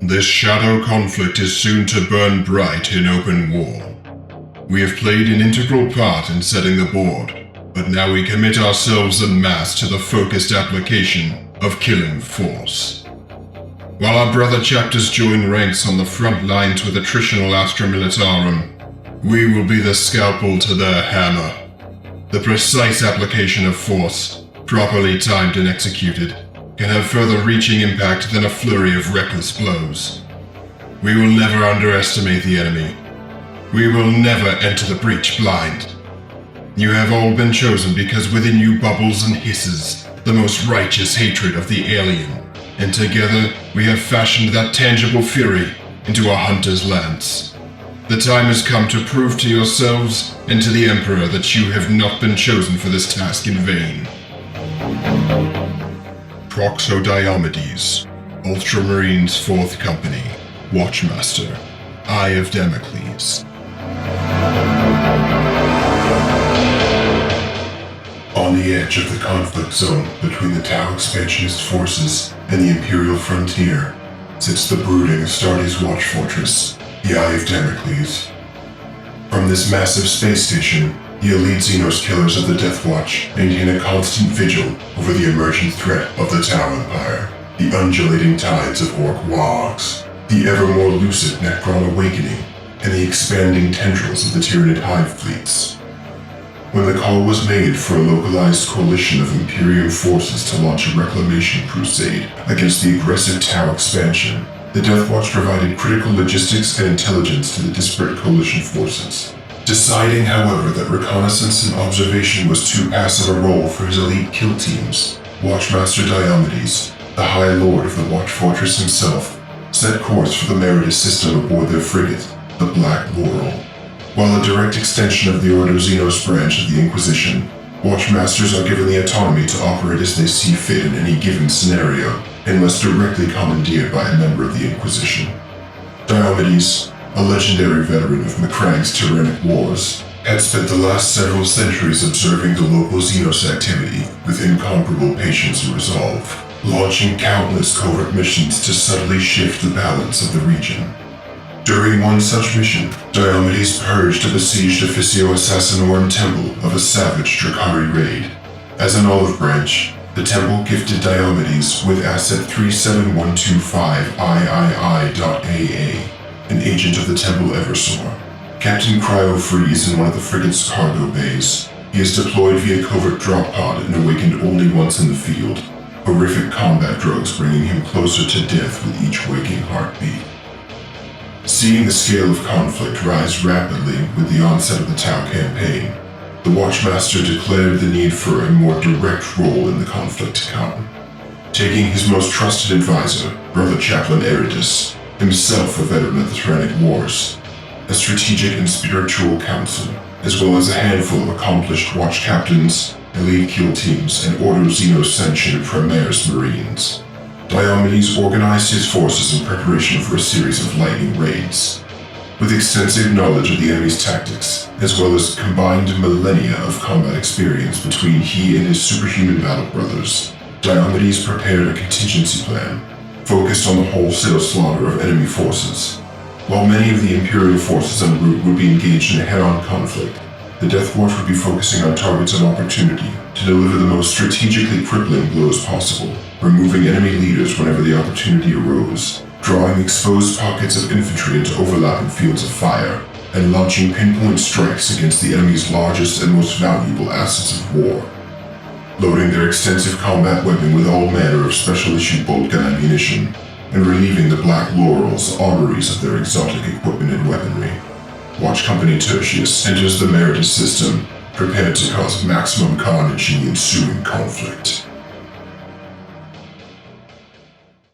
This shadow conflict is soon to burn bright in open war. We have played an integral part in setting the board, but now we commit ourselves en masse to the focused application of killing force. While our brother chapters join ranks on the front lines with attritional Astra Militarum, we will be the scalpel to their hammer. The precise application of force, properly timed and executed, can have further reaching impact than a flurry of reckless blows. We will never underestimate the enemy. We will never enter the breach blind. You have all been chosen because within you bubbles and hisses the most righteous hatred of the alien, and together we have fashioned that tangible fury into a hunter's lance. The time has come to prove to yourselves and to the Emperor that you have not been chosen for this task in vain. Proxodiomedes, Ultramarines 4th Company, Watchmaster, Eye of Damocles. On the edge of the conflict zone between the Tau expansionist forces and the Imperial frontier sits the brooding Astartes watch fortress, the Eye of Damocles. From this massive space station, the elite Xenos killers of the Deathwatch maintain a constant vigil over the emergent threat of the Tau Empire, the undulating tides of Orc Wogs, the ever more lucid Necron awakening, and the expanding tendrils of the Tyranid hive fleets. When the call was made for a localized coalition of Imperium forces to launch a reclamation crusade against the aggressive Tau expansion, the Deathwatch provided critical logistics and intelligence to the disparate coalition forces. Deciding, however, that reconnaissance and observation was too passive a role for his elite kill teams, Watchmaster Diomedes, the High Lord of the Watch Fortress himself, set course for the Meritus system aboard their frigate, the Black Laurel. While a direct extension of the Ordo Xenos branch of the Inquisition, Watchmasters are given the autonomy to operate as they see fit in any given scenario, unless directly commandeered by a member of the Inquisition. Diomedes, a legendary veteran of Macragge's tyrannic wars, had spent the last several centuries observing the local Xenos activity with incomparable patience and resolve, launching countless covert missions to subtly shift the balance of the region. During one such mission, Diomedes purged a besieged Officio Assassinorum temple of a savage Drakari raid. As an olive branch, the temple gifted Diomedes with Asset 37125 III.AA, an agent of the Temple Eversor. Captain Cryo-Freeze in one of the frigate's cargo bays, he is deployed via covert drop pod and awakened only once in the field, horrific combat drugs bringing him closer to death with each waking heartbeat. Seeing the scale of conflict rise rapidly with the onset of the Tau campaign, the Watchmaster declared the need for a more direct role in the conflict to come. Taking his most trusted advisor, Brother Chaplain Meritus, himself a veteran of the Tyrannic Wars, a strategic and spiritual council, as well as a handful of accomplished Watch captains, elite kill teams, and Ordo Xenos-sanctioned Primaris Marines, Diomedes organized his forces in preparation for a series of lightning raids. With extensive knowledge of the enemy's tactics, as well as combined millennia of combat experience between he and his superhuman battle brothers, Diomedes prepared a contingency plan, focused on the wholesale slaughter of enemy forces. While many of the Imperial forces en route would be engaged in a head-on conflict, the Deathwatch would be focusing on targets of opportunity to deliver the most strategically crippling blows possible, removing enemy leaders whenever the opportunity arose, drawing exposed pockets of infantry into overlapping fields of fire, and launching pinpoint strikes against the enemy's largest and most valuable assets of war. Loading their extensive combat weapon with all manner of special-issue bolt gun ammunition, and relieving the Black Laurel's armories of their exotic equipment and weaponry, Watch Company Tertius enters the Meritus system, prepared to cause maximum carnage in the ensuing conflict.